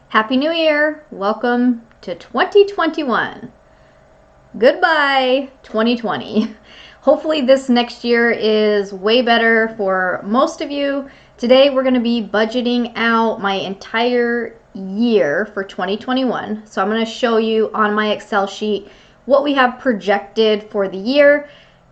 Happy New Year! Welcome to 2021. Goodbye, 2020. Hopefully this next year is way better for most of you. Today we're going to be budgeting out my entire year for 2021. So I'm going to show you on my Excel sheet what we have projected for the year.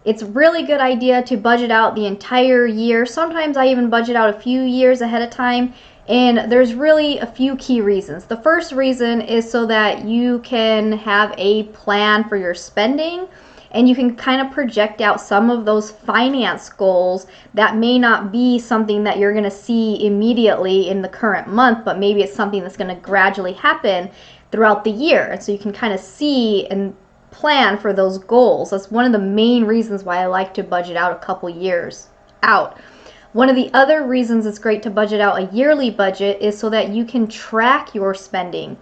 It's a really good idea to budget out the entire year. Sometimes I even budget out a few years ahead of time. And there's really a few key reasons. The first reason is so that you can have a plan for your spending and you can kind of project out some of those finance goals that may not be something that you're going to see immediately in the current month, but maybe it's something that's going to gradually happen throughout the year. And so you can kind of see and plan for those goals. That's one of the main reasons why I like to budget out a couple years out. One of the other reasons it's great to budget out a yearly budget is so that you can track your spending.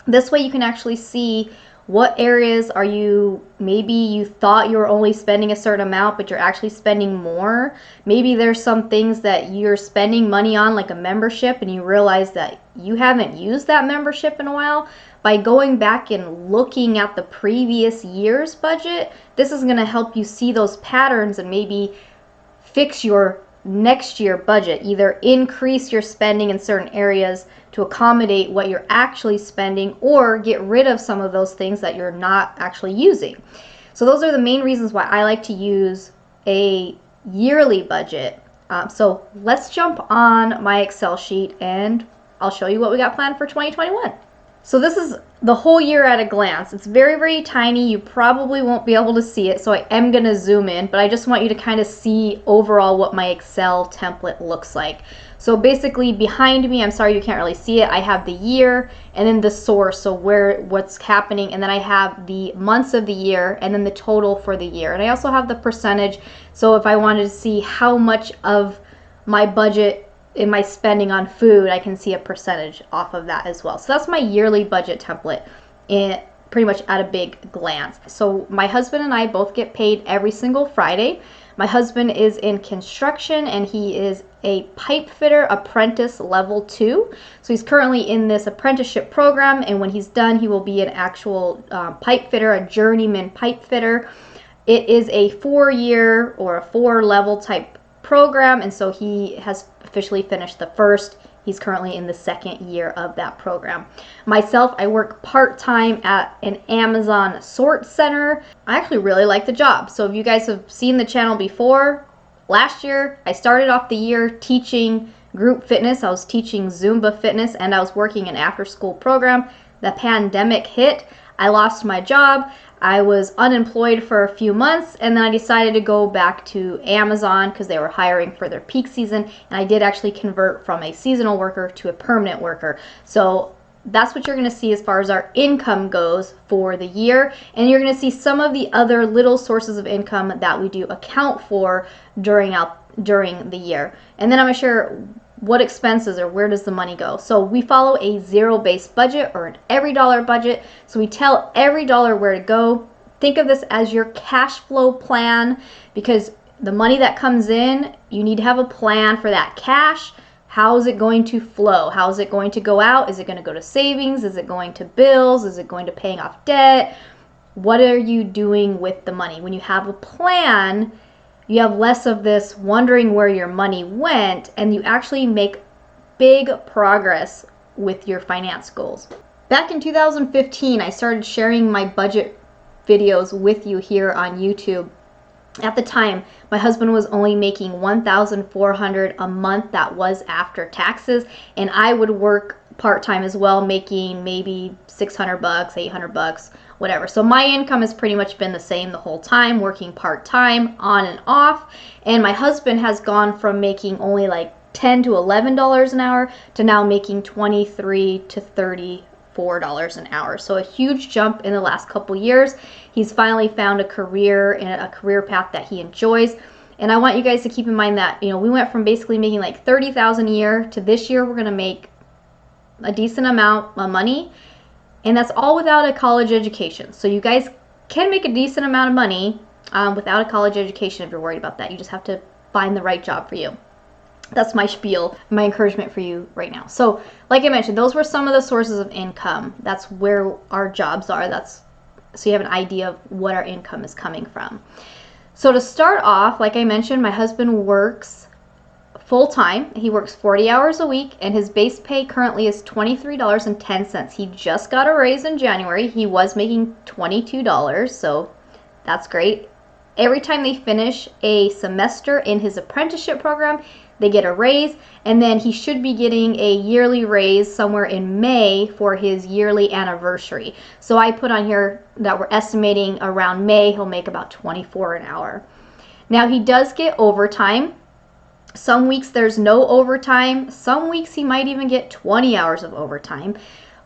This way you can actually see what areas are maybe you thought you were only spending a certain amount, but you're actually spending more. Maybe there's some things that you're spending money on, like a membership, and you realize that you haven't used that membership in a while. By going back and looking at the previous year's budget, this is going to help you see those patterns and maybe fix your next year budget. Either increase your spending in certain areas to accommodate what you're actually spending, or get rid of some of those things that you're not actually using. So those are the main reasons why I like to use a yearly budget. So let's jump on my Excel sheet and I'll show you what we got planned for 2021. So this is the whole year at a glance. It's very, very tiny. You probably won't be able to see it, so I am going to zoom in, but I just want you to kind of see overall what my Excel template looks like. So basically behind me, I'm sorry you can't really see it, I have the year and then the source, so what's happening, and then I have the months of the year and then the total for the year. And I also have the percentage, so if I wanted to see how much of my budget in my spending on food, I can see a percentage off of that as well. So that's my yearly budget template pretty much at a big glance. So my husband and I both get paid every single Friday. My husband is in construction and he is a pipe fitter apprentice level 2. So he's currently in this apprenticeship program, and when he's done he will be an actual pipe fitter, a journeyman pipe fitter. It is a 4-year or a 4-level type program, and so he has officially finished the first. He's currently in the 2nd year of that program. Myself, I work part-time at an Amazon sort center. I actually really like the job. So if you guys have seen the channel before, last year I started off the year teaching group fitness. I was teaching Zumba fitness and I was working an after-school program. The pandemic hit. I lost my job. I was unemployed for a few months, and then I decided to go back to Amazon because they were hiring for their peak season, and I did actually convert from a seasonal worker to a permanent worker. So that's what you're going to see as far as our income goes for the year, and you're going to see some of the other little sources of income that we do account for during the year. And then I'm going to share what expenses or where does the money go. So we follow a zero-based budget or an every dollar budget. So we tell every dollar where to go. Think of this as your cash flow plan, because the money that comes in, you need to have a plan for that cash. How is it going to flow? How is it going to go out? Is it going to go to savings? Is it going to bills? Is it going to paying off debt? What are you doing with the money? When you have a plan, you have less of this wondering where your money went, and you actually make big progress with your finance goals. Back in 2015, I started sharing my budget videos with you here on YouTube. At the time, my husband was only making $1,400 a month. That was after taxes, and I would work part-time as well, making maybe $600, $800, whatever. So my income has pretty much been the same the whole time, working part-time on and off. And my husband has gone from making only like $10 to $11 an hour to now making $23 to $34 an hour. So a huge jump in the last couple years. He's finally found a career path that he enjoys. And I want you guys to keep in mind that, we went from basically making like $30,000 a year to this year we're going to make a decent amount of money. And that's all without a college education. So you guys can make a decent amount of money without a college education if you're worried about that. You just have to find the right job for you. That's my spiel, my encouragement for you right now. So like I mentioned, those were some of the sources of income. That's where our jobs are. So you have an idea of what our income is coming from. So to start off, like I mentioned, my husband works full-time. He works 40 hours a week, and his base pay currently is $23.10. He just got a raise in January. He was making $22, so that's great. Every time they finish a semester in his apprenticeship program, they get a raise, and then he should be getting a yearly raise somewhere in May for his yearly anniversary. So I put on here that we're estimating around May he'll make about $24 an hour. Now he does get overtime. Some weeks there's no overtime. Some weeks he might even get 20 hours of overtime.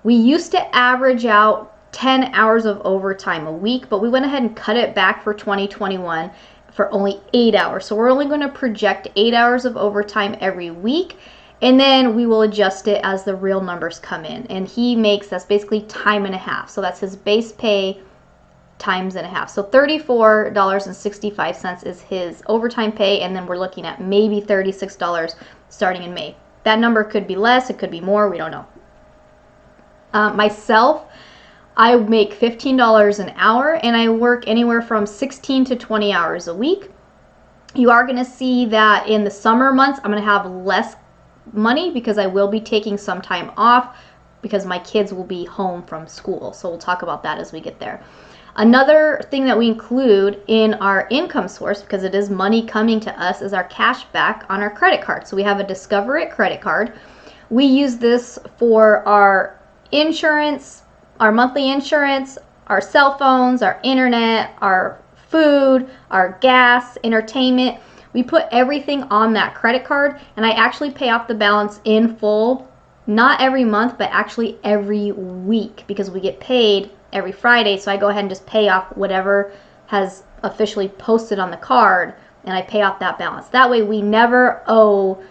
We used to average out 10 hours of overtime a week, but we went ahead and cut it back for 2021 for only 8 hours. So we're only going to project 8 hours of overtime every week, and then we will adjust it as the real numbers come in. And he makes, that's basically time and a half. So that's his base pay times and a half. So $34.65 is his overtime pay, and then we're looking at maybe $36 starting in May. That number could be less, it could be more, we don't know. Myself, I make $15 an hour, and I work anywhere from 16 to 20 hours a week. You are going to see that in the summer months, I'm going to have less money because I will be taking some time off because my kids will be home from school. So we'll talk about that as we get there. Another thing that we include in our income source, because it is money coming to us, is our cash back on our credit card. So we have a Discover It credit card. We use this for our insurance, our monthly insurance, our cell phones, our internet, our food, our gas, entertainment. We put everything on that credit card, and I actually pay off the balance in full, not every month, but actually every week, because we get paid every Friday. So I go ahead and just pay off whatever has officially posted on the card, and I pay off that balance. That way we never owe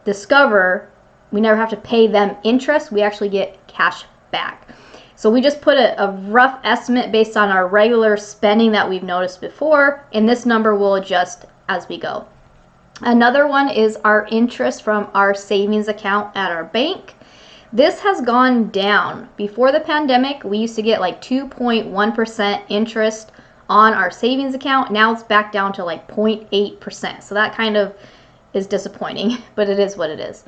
Discover, we never have to pay them interest. We actually get cash back. So we just put a rough estimate based on our regular spending that we've noticed before, and this number will adjust as we go. Another one is our interest from our savings account at our bank. This has gone down. Before the pandemic, we used to get like 2.1% interest on our savings account. Now it's back down to like 0.8%. So that kind of is disappointing, but it is what it is.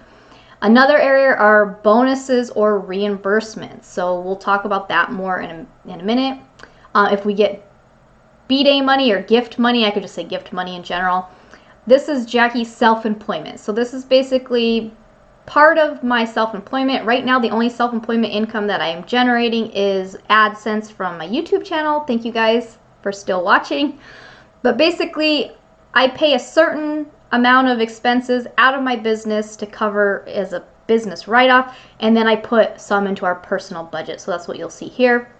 Another area are bonuses or reimbursements. So we'll talk about that more in a minute. If we get B-Day money or gift money, I could just say gift money in general. This is Jackie's self-employment. So this is basically part of my self-employment. Right now, the only self-employment income that I am generating is AdSense from my YouTube channel. Thank you guys for still watching. But basically, I pay a certain amount of expenses out of my business to cover as a business write-off, and then I put some into our personal budget. So that's what you'll see here.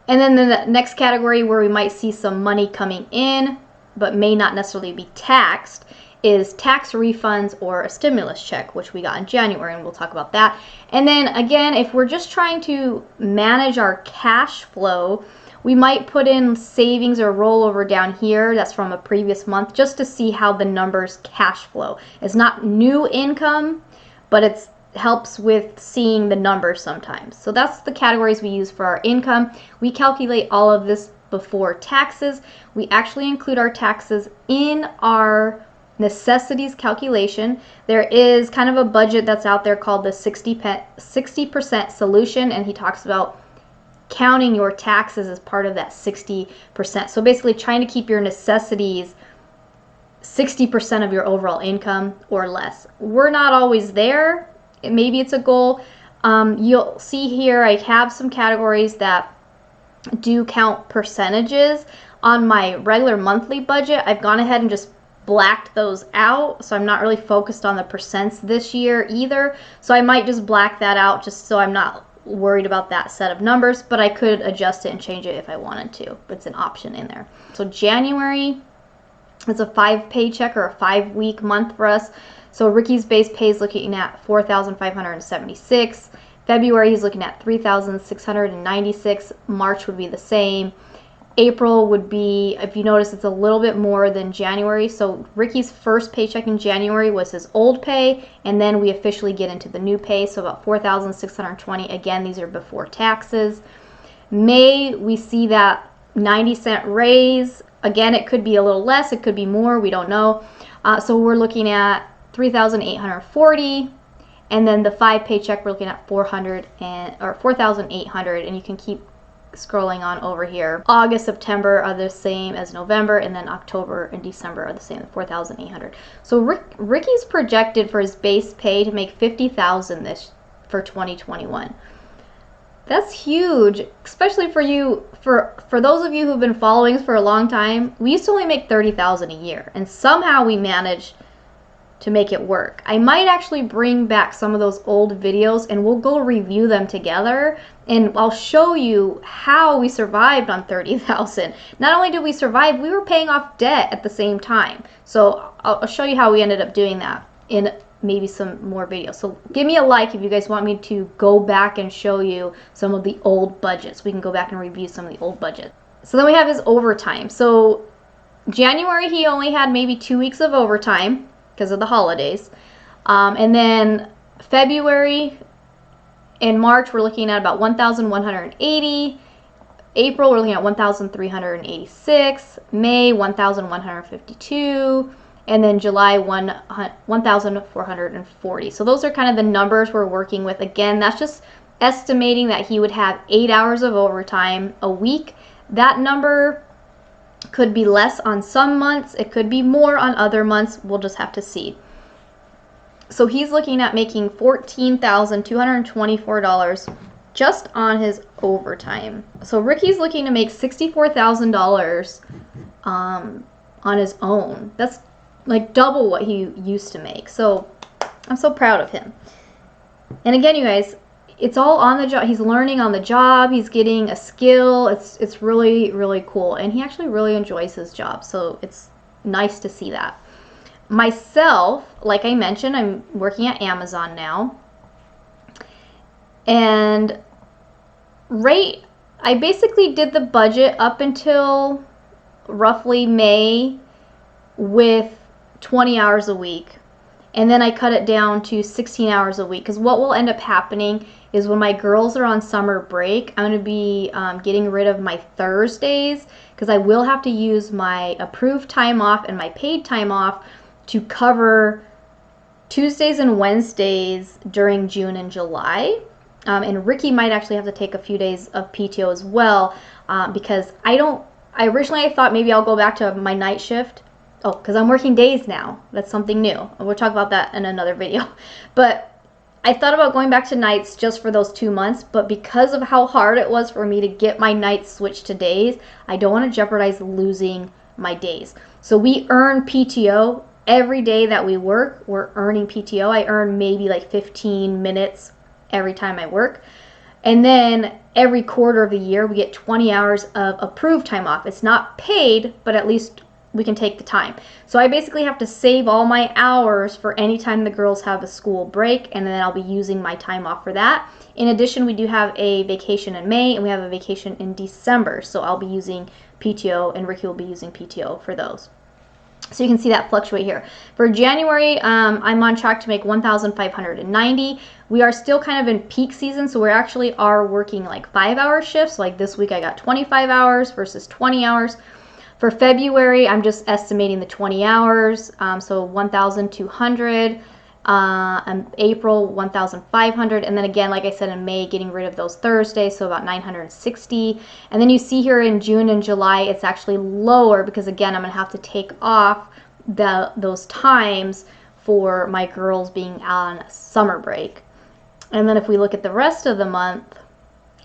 And then the next category where we might see some money coming in but may not necessarily be taxed is tax refunds or a stimulus check, which we got in January, and we'll talk about that. And then again, if we're just trying to manage our cash flow, we might put in savings or rollover down here that's from a previous month, just to see how the numbers cash flow. It's not new income, but it helps with seeing the numbers sometimes. So that's the categories we use for our income. We calculate all of this before taxes. We actually include our taxes in our necessities calculation. There is kind of a budget that's out there called the 60% solution, and he talks about counting your taxes as part of that 60%. So basically trying to keep your necessities 60% of your overall income or less. We're not always there. Maybe it's a goal. You'll see here I have some categories that do count percentages. On my regular monthly budget, I've gone ahead and just blacked those out, so I'm not really focused on the percents this year either. So I might just black that out just so I'm not worried about that set of numbers, but I could adjust it and change it if I wanted to. But it's an option in there. So January is a 5 paycheck or a 5-week month for us. So Ricky's base pay is looking at $4,576. February he's looking at $3,696. March would be the same. April would be, if you notice, it's a little bit more than January. So Ricky's first paycheck in January was his old pay, and then we officially get into the new pay, so about $4,620. Again, these are before taxes. May, we see that 90-cent raise. Again, it could be a little less, it could be more, we don't know. So we're looking at $3,840, and then the 5 paycheck we're looking at $4,800, and you can keep scrolling on over here. August, September are the same as November, and then October and December are the same, $4,800. So Ricky's projected for his base pay to make $50,000 for 2021. That's huge, especially for you. For those of you who've been following us for a long time, we used to only make $30,000 a year, and somehow we managed to make it work. I might actually bring back some of those old videos and we'll go review them together, and I'll show you how we survived on $30,000. Not only did we survive, we were paying off debt at the same time. So I'll show you how we ended up doing that in maybe some more videos. So give me a like if you guys want me to go back and show you some of the old budgets. We can go back and review some of the old budgets. So then we have his overtime. So January he only had maybe 2 weeks of overtime because of the holidays. And then February and March we're looking at about 1,180. April we're looking at 1,386. May 1,152. And then July 1,440. So those are kind of the numbers we're working with. Again, that's just estimating that he would have 8 hours of overtime a week. That number could be less on some months. It could be more on other months. We'll just have to see. So he's looking at making $14,224 just on his overtime. So Ricky's looking to make $64,000 on his own. That's like double what he used to make. So I'm so proud of him. And again, you guys, it's all on the job. He's learning on the job. He's getting a skill. It's really, really cool. And he actually really enjoys his job. So it's nice to see that. Myself, like I mentioned, I'm working at Amazon now. And I basically did the budget up until roughly May with 20 hours a week. And then I cut it down to 16 hours a week, because what will end up happening is when my girls are on summer break, I'm going to be getting rid of my Thursdays, because I will have to use my approved time off and my paid time off to cover Tuesdays and Wednesdays during June and July. And Ricky might actually have to take a few days of PTO as well, because I originally thought maybe I'll go back to my night shift. Oh, because I'm working days now. That's something new. We'll talk about that in another video. But I thought about going back to nights just for those 2 months, but because of how hard it was for me to get my nights switched to days, I don't want to jeopardize losing my days. So we earn PTO every day that we work. We're earning PTO. I earn maybe like 15 minutes every time I work. And then every quarter of the year, we get 20 hours of approved time off. It's not paid, but at least we can take the time. So I basically have to save all my hours for any time the girls have a school break, and then I'll be using my time off for that. In addition, we do have a vacation in May, and we have a vacation in December. So I'll be using PTO, and Ricky will be using PTO for those. So you can see that fluctuate here. For January, I'm on track to make 1,590. We are still kind of in peak season, so we actually are working like 5-hour shifts. Like this week I got 25 hours versus 20 hours. For February, I'm just estimating the 20 hours, so 1,200. April, 1,500. And then again, like I said, in May, getting rid of those Thursdays, so about 960. And then you see here in June and July, it's actually lower because, again, I'm going to have to take off those times for my girls being on summer break. And then if we look at the rest of the month,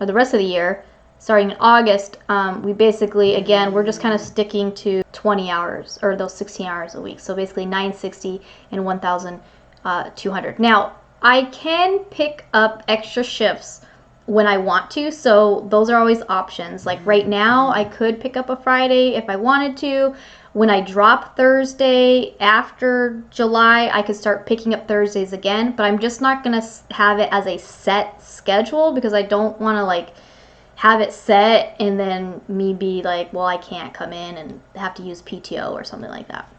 or the rest of the year, starting in August, we basically, again, we're just kind of sticking to 20 hours, or those 16 hours a week. So basically 960 and 1,200. Now, I can pick up extra shifts when I want to, so those are always options. Like right now, I could pick up a Friday if I wanted to. When I drop Thursday after July, I could start picking up Thursdays again, but I'm just not going to have it as a set schedule because I don't want to like have it set and then me be like, well, I can't come in and have to use PTO or something like that.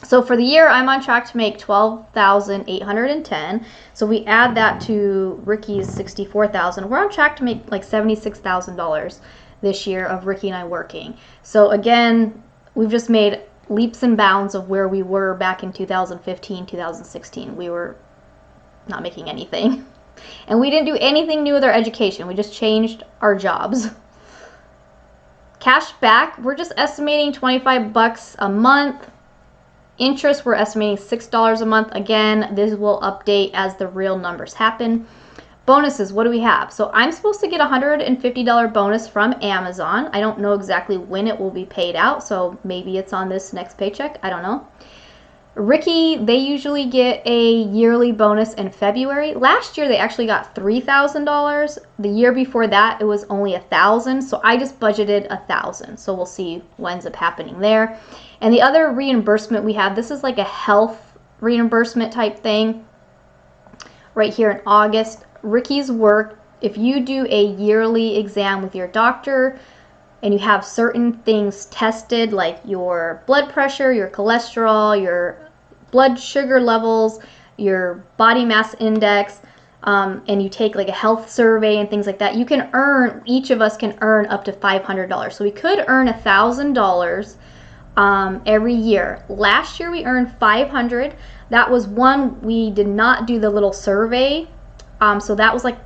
So for the year, I'm on track to make $12,810. So we add that to Ricky's $64,000. We're on track to make like $76,000 this year of Ricky and I working. So again, we've just made leaps and bounds of where we were back in 2015, 2016. We were not making anything. And we didn't do anything new with our education. We just changed our jobs. Cash back, we're just estimating $25 a month. Interest, we're estimating $6 a month. Again, this will update as the real numbers happen. Bonuses, what do we have? So I'm supposed to get a $150 bonus from Amazon. I don't know exactly when it will be paid out, so maybe it's on this next paycheck. I don't know. Ricky, they usually get a yearly bonus in February. Last year, they actually got $3,000. The year before that, it was only $1,000. So I just budgeted $1,000. So we'll see what ends up happening there. And the other reimbursement we have, this is like a health reimbursement type thing right here in August. Ricky's work, if you do a yearly exam with your doctor and you have certain things tested like your blood pressure, your cholesterol, your blood sugar levels, your body mass index, and you take like a health survey and things like that, you can earn, each of us can earn up to $500. So we could earn $1,000 every year. Last year we earned $500. That was one, we did not do the little survey. So that was like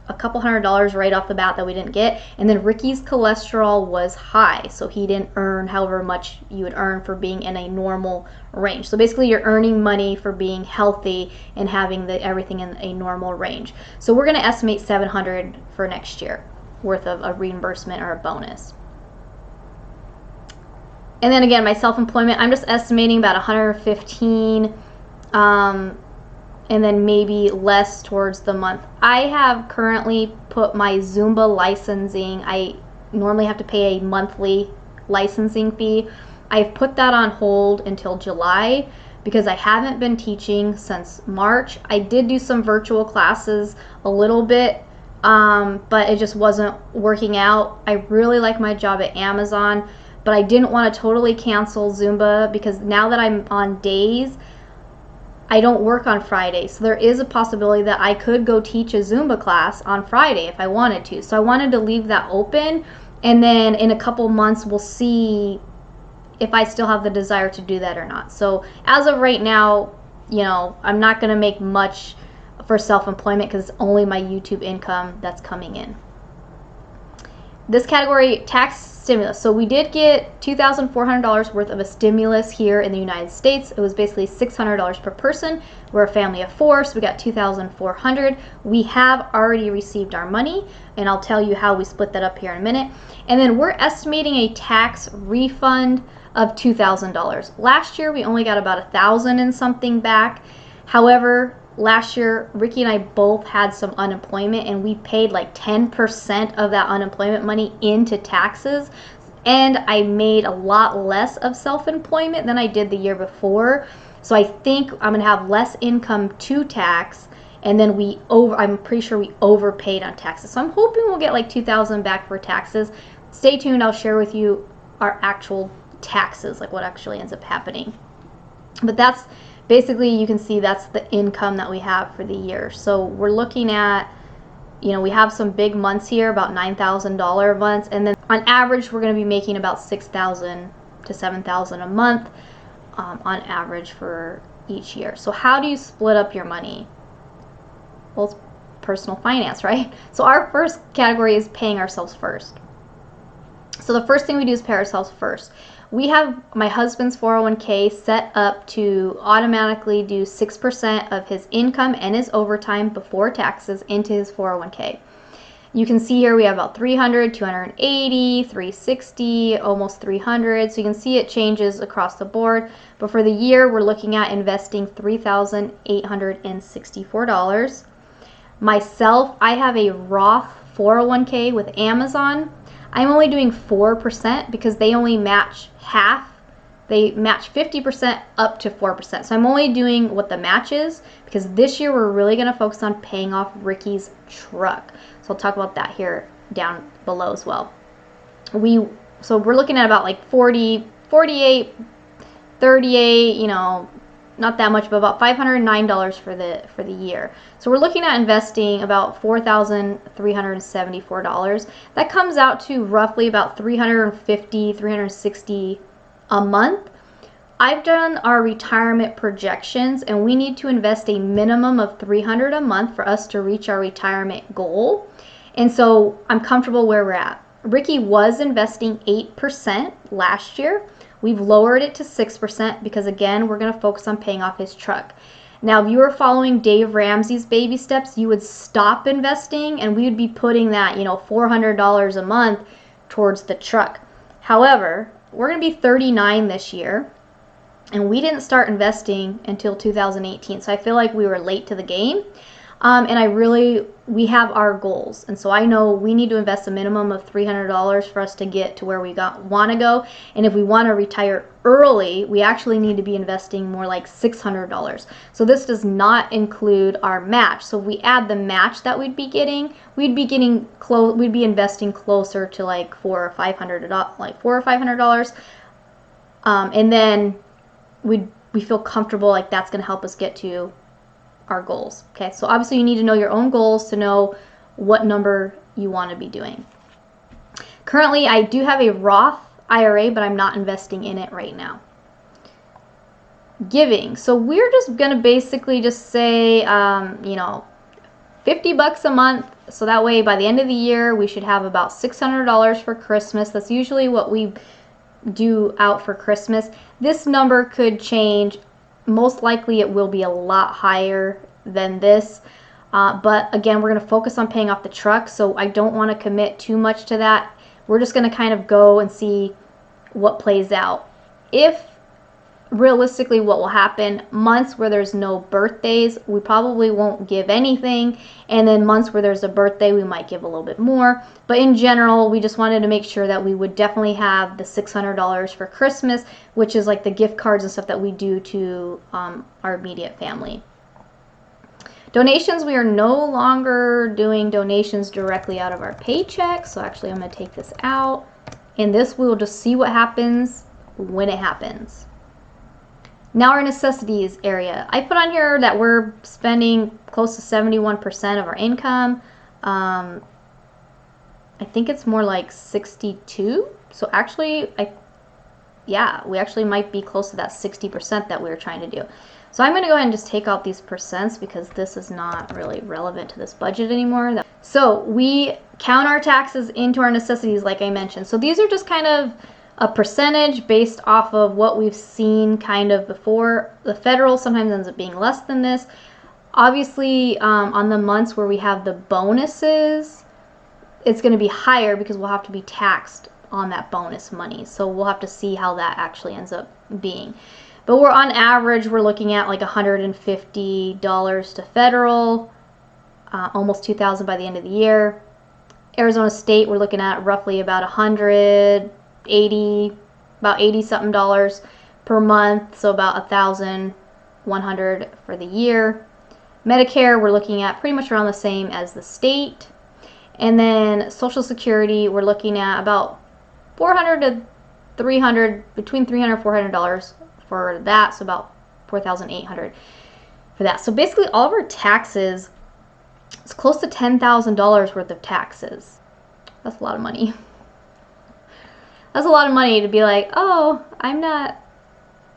a couple $100 right off the bat that we didn't get. And then Ricky's cholesterol was high, so he didn't earn however much you would earn for being in a normal range. So basically you're earning money for being healthy and having everything in a normal range. So we're going to estimate $700 for next year worth of a reimbursement or a bonus. And then again, my self-employment, I'm just estimating about $115, and then maybe less towards the month. I have currently put my Zumba licensing, I normally have to pay a monthly licensing fee. I've put that on hold until July because I haven't been teaching since March. I did do some virtual classes a little bit, but it just wasn't working out. I really like my job at Amazon, but I didn't want to totally cancel Zumba because now that I'm on days, I don't work on Fridays. So there is a possibility that I could go teach a Zumba class on Friday if I wanted to. So I wanted to leave that open, and then in a couple months we'll see if I still have the desire to do that or not. So as of right now, you know, I'm not going to make much for self-employment because it's only my YouTube income that's coming in. This category, tax stimulus. So we did get $2,400 worth of a stimulus here in the United States. It was basically $600 per person. We're a family of 4, so we got $2,400. We have already received our money, and I'll tell you how we split that up here in a minute. And then we're estimating a tax refund of $2,000. Last year, we only got about $1,000 and something back. However, last year, Ricky and I both had some unemployment, and we paid like 10% of that unemployment money into taxes. And I made a lot less of self-employment than I did the year before. So I think I'm going to have less income to tax. And then I'm pretty sure we overpaid on taxes. So I'm hoping we'll get like $2,000 back for taxes. Stay tuned. I'll share with you our actual taxes, like what actually ends up happening. But that's basically, you can see that's the income that we have for the year. So we're looking at, you know, we have some big months here, about $9,000 months, and then on average we're going to be making about $6,000 to $7,000 a month on average for each year. So how do you split up your money? Well, it's personal finance, right? So our first category is paying ourselves first. So the first thing we do is pay ourselves first. We have my husband's 401k set up to automatically do 6% of his income and his overtime before taxes into his 401k. You can see here we have about 300, 280, 360, almost 300. So you can see it changes across the board. But for the year, we're looking at investing $3,864. Myself, I have a Roth 401k with Amazon. I'm only doing 4% because they only match half They match 50% up to 4%. So I'm only doing what the match is because this year we're really going to focus on paying off Ricky's truck. So I'll talk about that here down below as well. So we're looking at about like 40, 48, 38, you know, not that much, but about $509 for the year. So we're looking at investing about $4,374. That comes out to roughly about $350, $360 a month. I've done our retirement projections, and we need to invest a minimum of $300 a month for us to reach our retirement goal. And so I'm comfortable where we're at. Ricky was investing 8% last year. We've lowered it to 6% because, again, we're going to focus on paying off his truck. Now, if you were following Dave Ramsey's baby steps, you would stop investing and we would be putting that, you know, $400 a month towards the truck. However, we're going to be 39 this year and we didn't start investing until 2018. So I feel like we were late to the game. And we have our goals. And so I know we need to invest a minimum of $300 for us to get to where we want to go. And if we want to retire early, we actually need to be investing more like $600. So this does not include our match. So if we add the match that we'd be investing closer to like $400 or $500. And then we feel comfortable like that's going to help us get to our goals. Okay, so obviously you need to know your own goals to know what number you want to be doing. Currently, I do have a Roth IRA, but I'm not investing in it right now. Giving. So we're just going to basically just say, you know, $50 a month. So that way by the end of the year, we should have about $600 for Christmas. That's usually what we do out for Christmas. This number could change. Most likely it will be a lot higher than this. But again, we're going to focus on paying off the truck. So I don't want to commit too much to that. We're just going to kind of go and see what plays out. If realistically what will happen, months where there's no birthdays, we probably won't give anything. And then months where there's a birthday, we might give a little bit more. But in general, we just wanted to make sure that we would definitely have the $600 for Christmas, which is like the gift cards and stuff that we do to our immediate family. Donations, we are no longer doing donations directly out of our paycheck. So actually I'm going to take this out. And this we'll just see what happens when it happens. Now our necessities area. I put on here that we're spending close to 71% of our income. I think it's more like 62. So actually, we actually might be close to that 60% that we were trying to do. So I'm going to go ahead and just take out these percents because this is not really relevant to this budget anymore. So we count our taxes into our necessities like I mentioned. So these are just kind of a percentage based off of what we've seen kind of before. The federal sometimes ends up being less than this. Obviously, on the months where we have the bonuses, it's going to be higher because we'll have to be taxed on that bonus money. So we'll have to see how that actually ends up being. But we're on average, we're looking at like $150 to federal, almost $2,000 by the end of the year. Arizona State, we're looking at roughly about about $80 something dollars per month, so about $1,100 for the year. Medicare, we're looking at pretty much around the same as the state. And then Social Security, we're looking at about $400 to $300, between $300 and $400 for that, so about $4,800 for that. So basically all of our taxes, it's close to $10,000 worth of taxes. That's a lot of money. That's a lot of money to be like, oh, I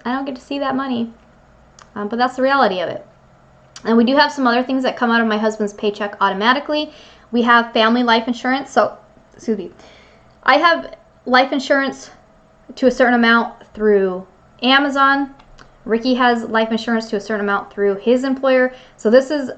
don't get to see that money. But that's the reality of it. And we do have some other things that come out of my husband's paycheck automatically. We have family life insurance. So, excuse me. I have life insurance to a certain amount through Amazon. Ricky has life insurance to a certain amount through his employer. So this is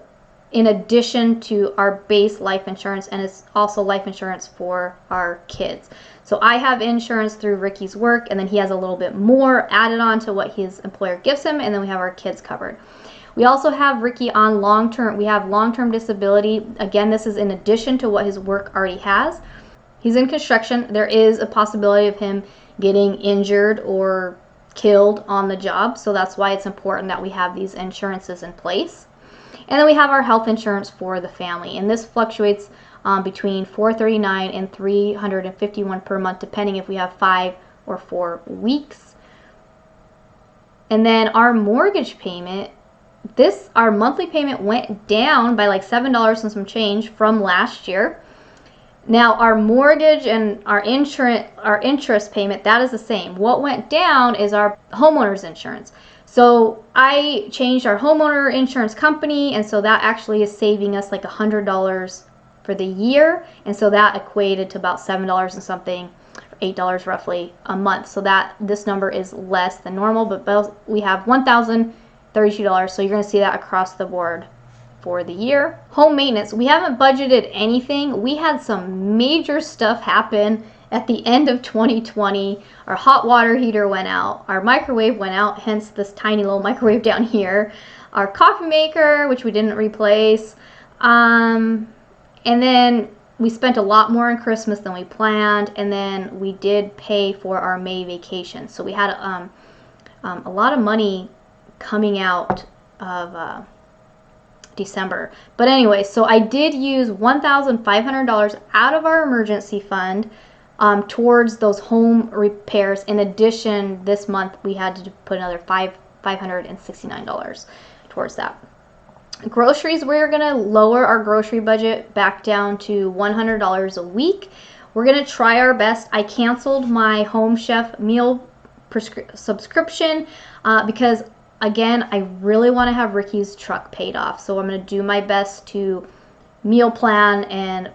in addition to our base life insurance, and it's also life insurance for our kids. So I have insurance through Ricky's work, and then he has a little bit more added on to what his employer gives him, and then we have our kids covered. We also have Ricky on long-term disability. Again, this is in addition to what his work already has. He's in construction. There is a possibility of him getting injured or killed on the job. So that's why it's important that we have these insurances in place. And then we have our health insurance for the family, and this fluctuates between $439 and $351 per month, depending if we have 5 or 4 weeks. And then our mortgage payment, our monthly payment went down by like $7 and some change from last year. Now our mortgage and our interest payment, that is the same. What went down is our homeowner's insurance. So I changed our homeowner insurance company, and so that actually is saving us like $100 for the year, and so that equated to about $7 and something, $8 roughly a month. So that this number is less than normal, but we have $1,032, so you're going to see that across the board for the year. Home maintenance, we haven't budgeted anything. We had some major stuff happen at the end of 2020. Our hot water heater went out, our microwave went out, hence this tiny little microwave down here, our coffee maker, which we didn't replace, and then we spent a lot more on Christmas than we planned, and then we did pay for our May vacation. So we had a lot of money coming out of December. But anyway, so I did use $1,500 out of our emergency fund towards those home repairs. In addition, this month we had to put another $569 towards that. Groceries, we're going to lower our grocery budget back down to $100 a week. We're going to try our best. I canceled my Home Chef meal subscription because, again, I really want to have Ricky's truck paid off. So I'm going to do my best to meal plan and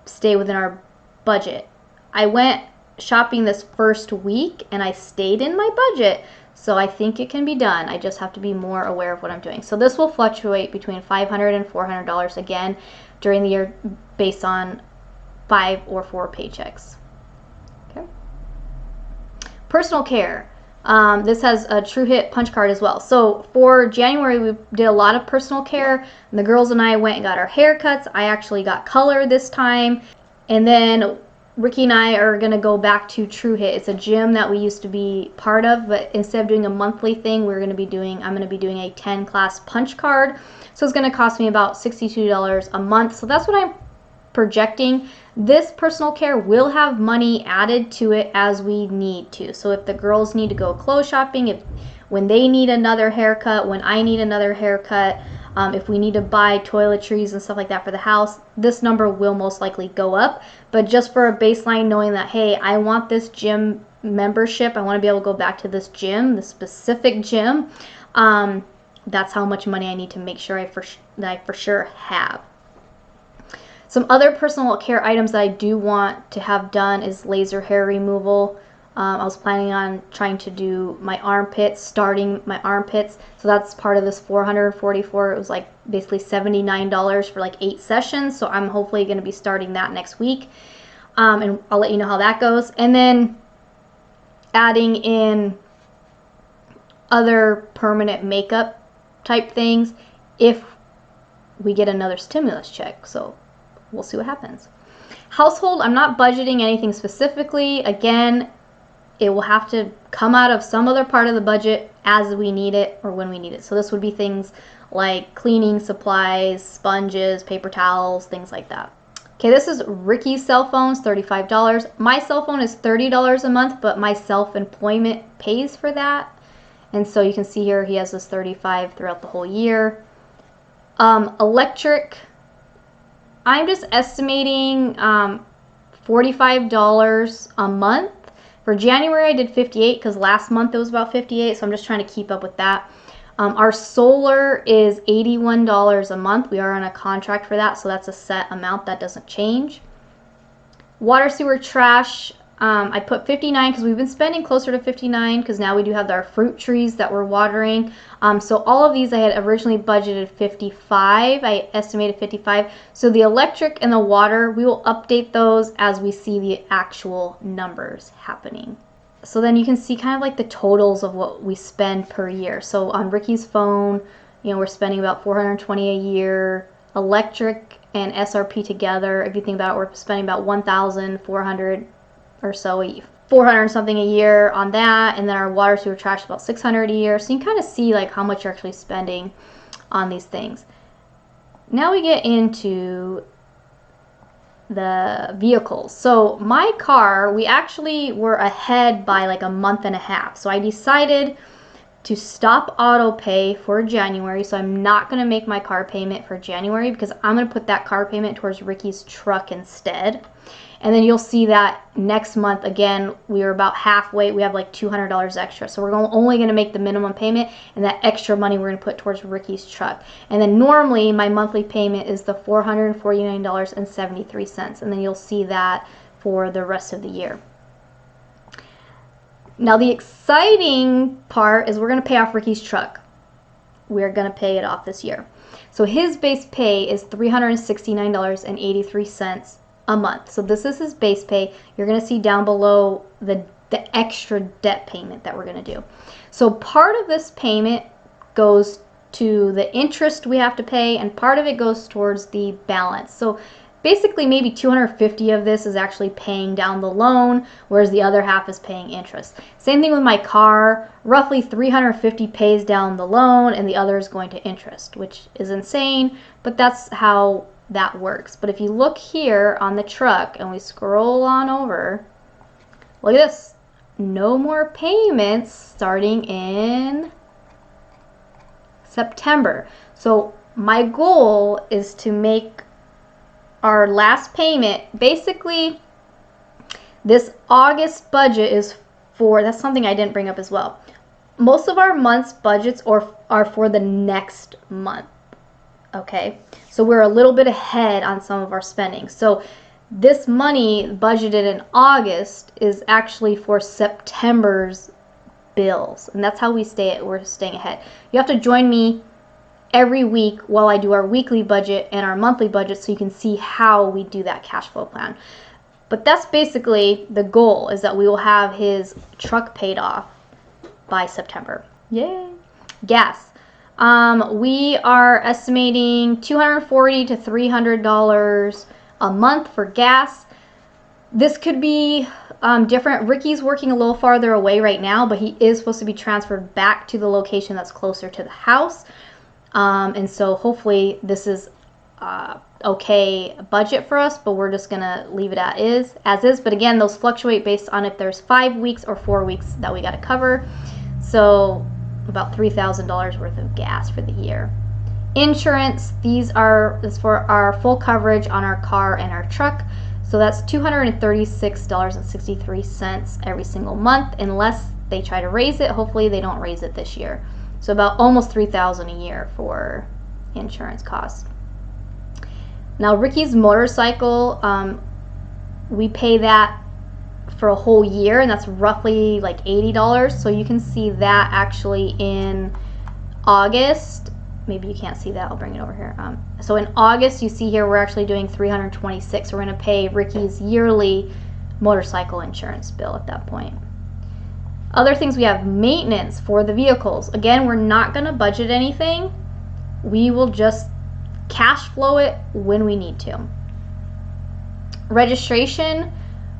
stay within our budget. I went shopping this first week and I stayed in my budget. So I think it can be done. I just have to be more aware of what I'm doing. So this will fluctuate between $500 and $400 again during the year based on 5 or 4 paychecks. Okay. Personal care. This has a True Hit punch card as well. So for January, we did a lot of personal care. And the girls and I went and got our haircuts. I actually got color this time. And then Ricky and I are going to go back to True Hit. It's a gym that we used to be part of, but instead of doing a monthly thing, I'm going to be doing a 10-class punch card. So it's going to cost me about $62 a month. So that's what I'm projecting. This personal care will have money added to it as we need to. So if the girls need to go clothes shopping, when they need another haircut, when I need another haircut, if we need to buy toiletries and stuff like that for the house, this number will most likely go up. But just for a baseline, knowing that, hey, I want this gym membership, I want to be able to go back to this gym, this specific gym, that's how much money I need to make sure that I for sure have. Some other personal care items that I do want to have done is laser hair removal. I was planning on trying to do my armpits, starting my armpits. So that's part of this $444. It was like basically $79 for like 8 sessions. So I'm hopefully going to be starting that next week. And I'll let you know how that goes. And then adding in other permanent makeup type things if we get another stimulus check. So we'll see what happens. Household, I'm not budgeting anything specifically. Again, it will have to come out of some other part of the budget as we need it or when we need it. So this would be things like cleaning supplies, sponges, paper towels, things like that. Okay, this is Ricky's cell phones, $35. My cell phone is $30 a month, but my self-employment pays for that. And so you can see here he has this $35 throughout the whole year. Electric, I'm just estimating $45 a month. For January, I did $58 because last month it was about $58, so I'm just trying to keep up with that. Our solar is $81 a month. We are on a contract for that, so that's a set amount that doesn't change. Water, sewer, trash, I put $59 because we've been spending closer to $59 because now we do have our fruit trees that we're watering. So all of these I had originally budgeted $55. I estimated $55. So the electric and the water, we will update those as we see the actual numbers happening. So then you can see kind of like the totals of what we spend per year. So on Ricky's phone, we're spending about $420 a year. Electric and SRP together, if you think about it, we're spending about $1,400 or so $400 something a year on that, and then our water, sewer, trash about $600 a year. So you can kind of see like how much you're actually spending on these things. Now we get into the vehicles. So my car, we actually were ahead by like a month and a half. So I decided to stop auto pay for January. So I'm not going to make my car payment for January because I'm going to put that car payment towards Ricky's truck instead. And then you'll see that next month, again, we were about halfway. We have like $200 extra. So we're only going to make the minimum payment, and that extra money we're going to put towards Ricky's truck. And then normally my monthly payment is the $449.73. And then you'll see that for the rest of the year. Now the exciting part is we're going to pay off Ricky's truck. We're going to pay it off this year. So his base pay is $369.83 a month. So this is his base pay. You're going to see down below the extra debt payment that we're going to do. So part of this payment goes to the interest we have to pay, and part of it goes towards the balance. So basically maybe 250 of this is actually paying down the loan, whereas the other half is paying interest. Same thing with my car. Roughly 350 pays down the loan and the other is going to interest, which is insane, but that's how that works. But if you look here on the truck and we scroll on over, look at this. No more payments starting in September. So my goal is to make our last payment, basically this August budget is for, that's something I didn't bring up as well. Most of our month's budgets are for the next month. Okay, so we're a little bit ahead on some of our spending. So this money budgeted in August is actually for September's bills, and that's how we're staying ahead. You have to join me every week while I do our weekly budget and our monthly budget so you can see how we do that cash flow plan. But that's basically the goal, is that we will have his truck paid off by September. Yay! Gas. We are estimating $240 to $300 a month for gas. This could be different. Ricky's working a little farther away right now, but he is supposed to be transferred back to the location that's closer to the house. And so hopefully this is okay budget for us, but we're just gonna leave it as is. But again, those fluctuate based on if there's 5 weeks or 4 weeks that we got to cover. So about $3,000 worth of gas for the year. Insurance, is for our full coverage on our car and our truck. So that's $236.63 every single month, unless they try to raise it. Hopefully they don't raise it this year. So about almost $3,000 a year for insurance costs. Now Ricky's motorcycle, we pay that for a whole year, and that's roughly like $80. So you can see that actually in August. Maybe you can't see that. I'll bring it over here. So in August, you see here we're actually doing $326. We're going to pay Ricky's yearly motorcycle insurance bill at that point. Other things, we have maintenance for the vehicles. Again, we're not going to budget anything. We will just cash flow it when we need to. Registration,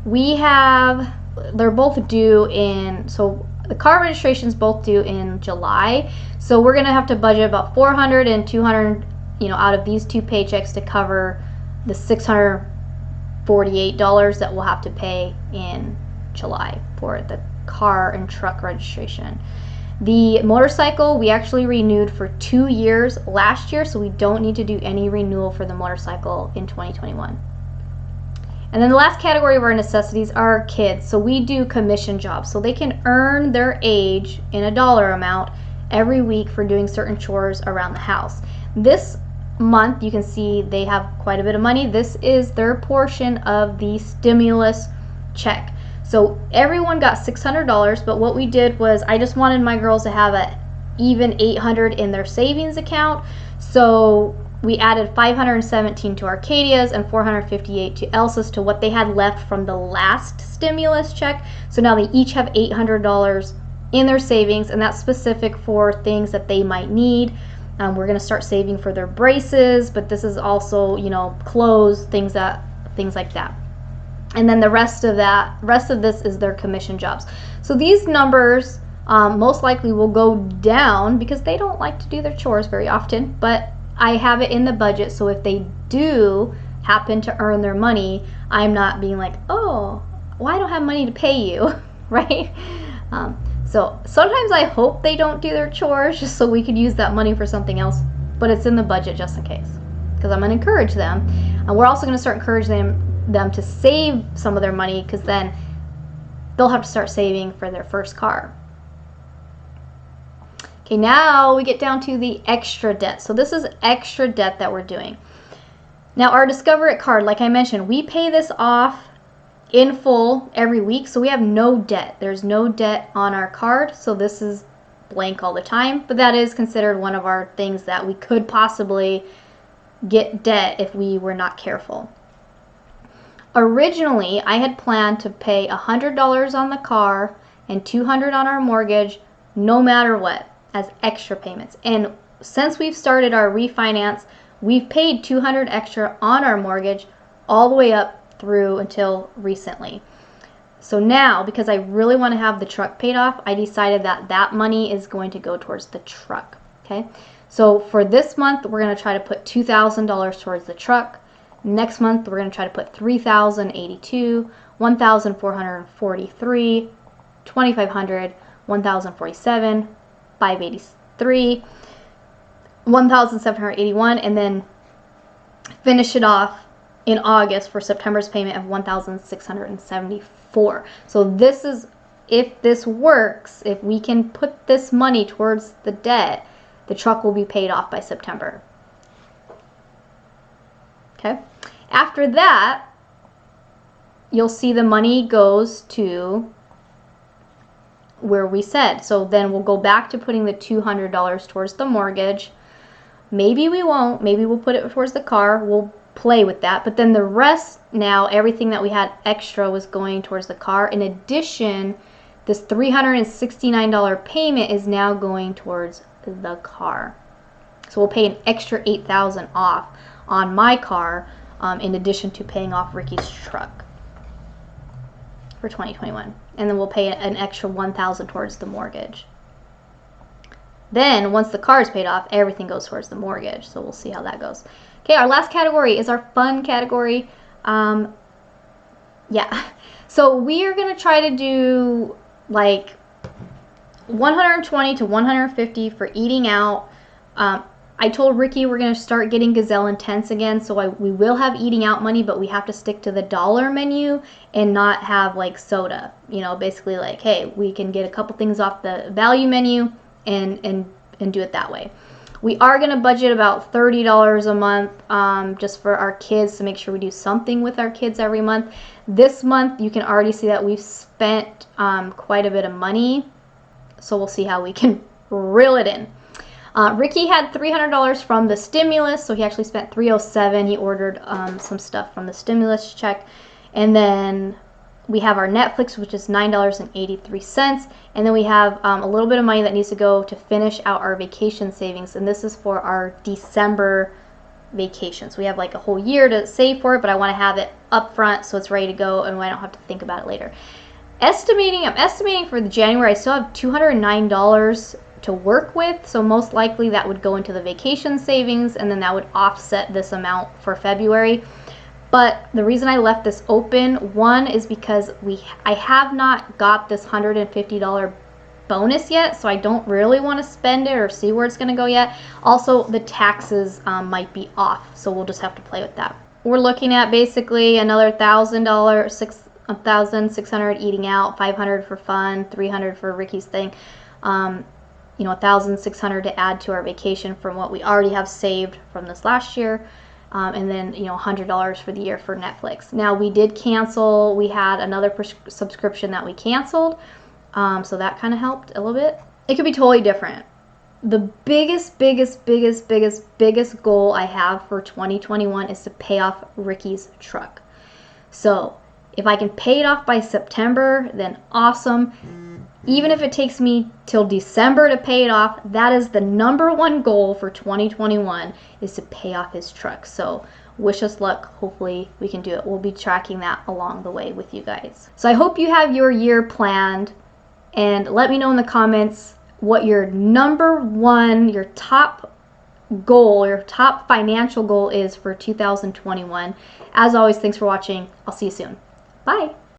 they're both due in, so the car registration's both due in July. So we're going to have to budget about $400 and $200, out of these two paychecks to cover the $648 that we'll have to pay in July for the car and truck registration. The motorcycle, we actually renewed for 2 years last year, so we don't need to do any renewal for the motorcycle in 2021. And then the last category of our necessities are our kids. So we do commission jobs, so they can earn their age in a dollar amount every week for doing certain chores around the house. This month, you can see they have quite a bit of money. This is their portion of the stimulus check. So everyone got $600, but what we did was I just wanted my girls to have an even $800 in their savings account. So we added $517 to Arcadia's and $458 to Elsa's, to what they had left from the last stimulus check. So now they each have $800 in their savings, and that's specific for things that they might need. We're going to start saving for their braces, but this is also, clothes, things like that. And then the rest of this is their commission jobs. So these numbers most likely will go down because they don't like to do their chores very often, but I have it in the budget, so if they do happen to earn their money, I'm not being like, oh, well, I don't have money to pay you, right? So sometimes I hope they don't do their chores just so we could use that money for something else, but it's in the budget just in case, because I'm going to encourage them. And we're also going to start encouraging them to save some of their money, because then they'll have to start saving for their first car. Okay, now we get down to the extra debt. So this is extra debt that we're doing. Now our Discover It card, like I mentioned, we pay this off in full every week, so we have no debt. There's no debt on our card, so this is blank all the time, but that is considered one of our things that we could possibly get debt if we were not careful. Originally, I had planned to pay $100 on the car and $200 on our mortgage, no matter what, as extra payments. And since we've started our refinance, we've paid $200 extra on our mortgage all the way up through until recently. So now, because I really want to have the truck paid off, I decided that that money is going to go towards the truck. Okay, so for this month, we're going to try to put $2,000 towards the truck. Next month, we're going to try to put $3,082, $1,443, $2,500, $1,047, $583, $1,781, and then finish it off in August for September's payment of $1,674. So this is, if this works, if we can put this money towards the debt, the truck will be paid off by September. Okay. After that, you'll see the money goes to where we said. So then we'll go back to putting the $200 towards the mortgage. Maybe we won't. Maybe we'll put it towards the car. We'll play with that. But then the rest, now everything that we had extra was going towards the car. In addition, this $369 payment is now going towards the car. So we'll pay an extra $8,000 off on my car, in addition to paying off Ricky's truck for 2021. And then we'll pay an extra $1,000 towards the mortgage. Then once the car is paid off, everything goes towards the mortgage. So we'll see how that goes. Okay, our last category is our fun category. Yeah, so we are going to try to do like 120 to 150 for eating out. I told Ricky we're going to start getting Gazelle Intense again, so we will have eating out money, but we have to stick to the dollar menu and not have like soda. You know, basically like, hey, we can get a couple things off the value menu and do it that way. We are going to budget about $30 a month just for our kids to make sure we do something with our kids every month. This month, you can already see that we've spent quite a bit of money, so we'll see how we can reel it in. Ricky had $300 from the stimulus, so he actually spent $307. He ordered some stuff from the stimulus check. And then we have our Netflix, which is $9.83. And then we have a little bit of money that needs to go to finish out our vacation savings. And this is for our December vacation. So we have like a whole year to save for it, but I want to have it up front so it's ready to go and I don't have to think about it later. I'm estimating for the January, I still have $209 to work with, so most likely that would go into the vacation savings, and then that would offset this amount for February. But the reason I left this open, one, is because I have not got this $150 bonus yet, so I don't really want to spend it or see where it's going to go yet. Also, the taxes might be off, so we'll just have to play with that. We're looking at basically another $1,600 eating out, $500 for fun, $300 for Ricky's thing. You know, $1,600 to add to our vacation from what we already have saved from this last year, and then, you know, $100 for the year for Netflix. Now, we did cancel. We had another subscription that we canceled, so that kind of helped a little bit. It could be totally different. The biggest goal I have for 2021 is to pay off Ricky's truck. So if I can pay it off by September, then awesome. Even if it takes me till December to pay it off, that is the #1 goal for 2021, is to pay off his truck. So Wish us luck. Hopefully we can do it. We'll be tracking that along the way with you guys. So I hope you have your year planned, and let me know in the comments what your number one, your top goal, your top financial goal is for 2021. As always, thanks for watching. I'll see you soon. Bye.